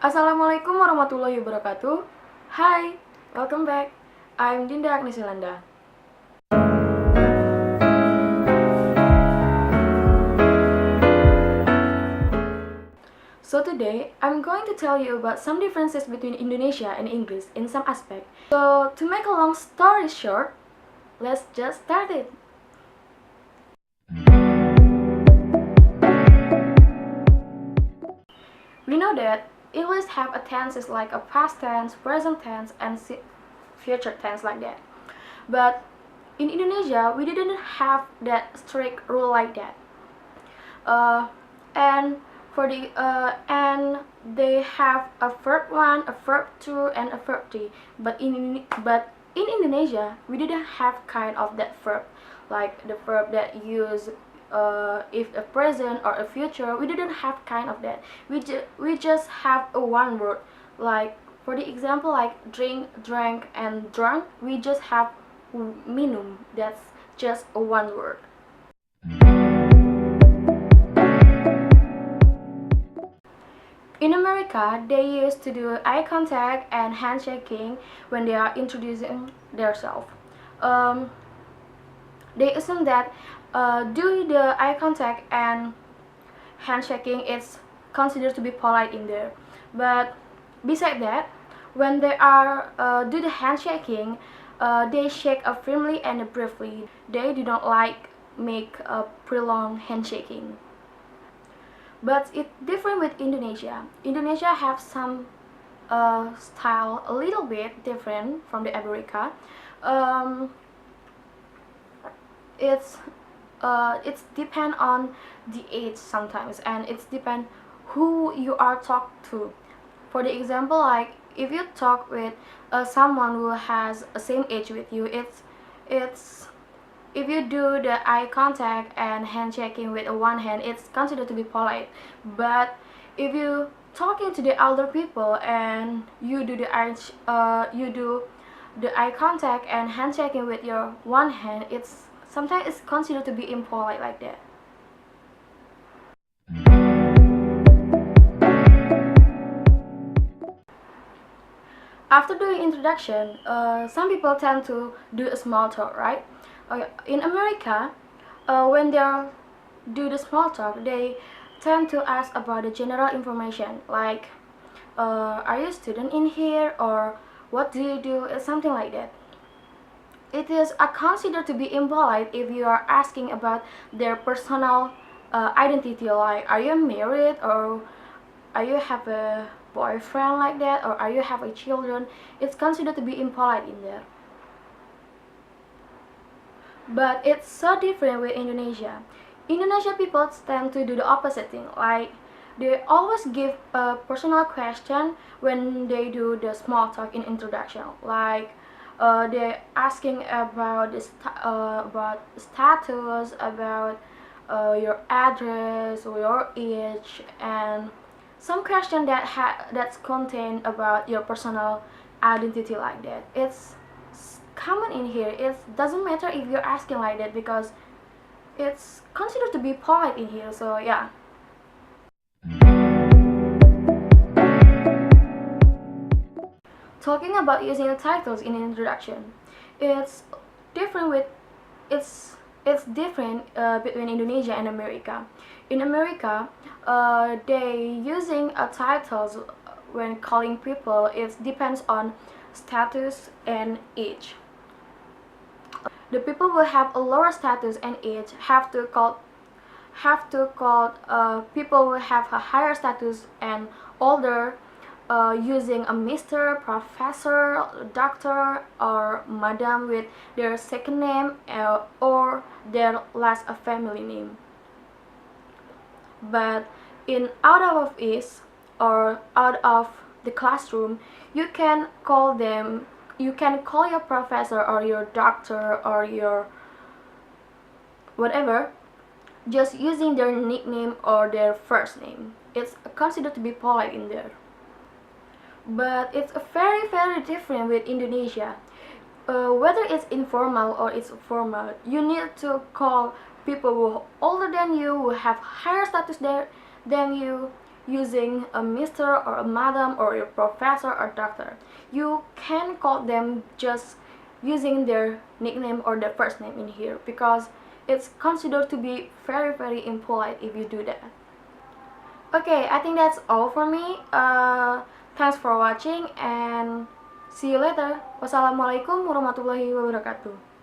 Assalamualaikum warahmatullahi wabarakatuh. Hi, welcome back. I'm Dinda Agnes Yolanda. So today, I'm going to tell you about some differences between Indonesia and English in some aspect. So to make a long story short, let's just start it. We know that English have a tenses like a past tense, present tense, and future tense like that. But in Indonesia, we didn't have that strict rule like that. And they have a verb 1, a verb 2, and a verb 3. But in Indonesia, we didn't have kind of that verb, like the verb that use if a present or a future. We didn't have kind of that. We just have a one word, like for the example like drink, drank, and drunk. We just have minum. That's just a one word. In America, they used to do eye contact and handshaking when they are introducing themselves. They assume that doing the eye contact and handshaking is considered to be polite in there. But besides that, when they are do the handshaking, they shake firmly and briefly. They do not like make a prolonged handshaking. But it's different with Indonesia. Indonesia have some style a little bit different from the America. It's depend on the age sometimes, and it's depend who you are talk to. For the example, like if you talk with someone who has the same age with you, it's if you do the eye contact and handshaking with one hand, it's considered to be polite. But if you talking to the elder people and you do the eye contact and handshaking with your one hand, sometimes it's considered to be impolite like that. After doing introduction, some people tend to do a small talk, right? In America, when they do the small talk, they tend to ask about the general information, like, are you a student in here, or what do you do, something like that. It is considered to be impolite if you are asking about their personal identity, like, are you married, or are you have a boyfriend like that, or are you have a children. It's considered to be impolite in there. But it's so different with Indonesia. Indonesia people tend to do the opposite thing, like they always give a personal question when they do the small talk in introduction, like they're asking about about status, about your address or your age, and some question that's contained about your personal identity like that. It's common in here. It doesn't matter if you're asking like that because it's considered to be polite in here. So yeah. Talking about using the titles in an introduction, it's different with it's different between Indonesia and America. In America, they using titles when calling people. It depends on status and age. The people who have a lower status and age have to call people who have a higher status and older using a Mr., Professor, Doctor, or Madam with their second name or their last family name. But in out of office or out of the classroom, you can call your professor or your doctor or your whatever just using their nickname or their first name. It's considered to be polite in there. But it's very different with Indonesia. Whether it's informal or it's formal, you need to call people who are older than you, who have higher status than you. using a mister or a madam or a professor or doctor. You can call them just using their nickname or their first name in here, because it's considered to be very impolite if you do that. Okay, I think that's all for me. Thanks for watching and see you later. Wassalamualaikum warahmatullahi wabarakatuh.